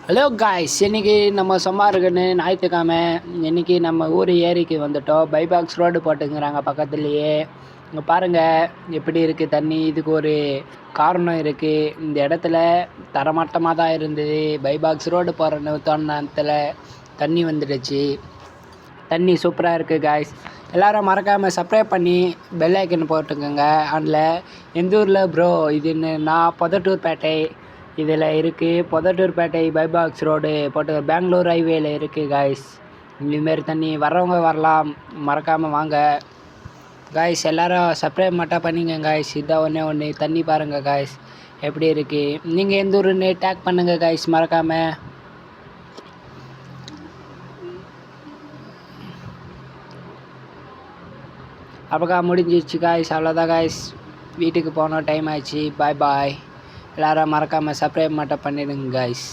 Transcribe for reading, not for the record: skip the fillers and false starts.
Hello guys, இன்றைக்கி நம்ம சும்மா இருக்குன்னு ஞாயிற்றுக்கிழமை. இன்றைக்கி நம்ம ஊர் ஏரிக்கு வந்துட்டோம். பைபாக்ஸ் ரோடு போட்டுங்கிறாங்க பக்கத்துலேயே. இங்கே பாருங்கள் எப்படி இருக்குது தண்ணி. இதுக்கு ஒரு காரணம் இருக்குது. இந்த இடத்துல தரமட்டமாக தான் இருந்தது. பைபாக்ஸ் ரோடு போகிற தோணத்தில் தண்ணி வந்துடுச்சு. தண்ணி சூப்பராக இருக்குது காய்ஸ். எல்லோரும் மறக்காமல் சப்ஸ்கிரைப் பண்ணி பெல் ஐக்கன் போட்டுக்கோங்க. அதில் எந்த ஊரில் ப்ரோ இதுன்னு நான் பொதட்டூர்பேட்டை இதில் இருக்குது. பொதட்டூர்பேட்டை பைபாக்ஸ் ரோடு போட்டு பெங்களூர் ஹைவேல இருக்குது காய்ஸ். இதுமாரி தண்ணி வர்றவங்க வரலாம், மறக்காமல் வாங்க காய்ஸ். எல்லோரும் சப்ஸ்கிரைப் மட்டும் பண்ணிங்க காய்ஸ். இதான் ஒன்று தண்ணி பாருங்கள் காய்ஸ் எப்படி இருக்குது. நீங்கள் எந்த ஊருன்னு டேக் பண்ணுங்கள் காய்ஸ் மறக்காமல். அப்பக்கா முடிஞ்சிச்சு காய்ஸ். அவ்வளோதான் காய்ஸ், வீட்டுக்கு போனோம், டைம் ஆயிடுச்சு. பாய் பாய். எல்லோரும் மறக்காமல் சப்ஸ்கிரைப் மட்டும் பண்ணிடுங்க காய்ஸ்.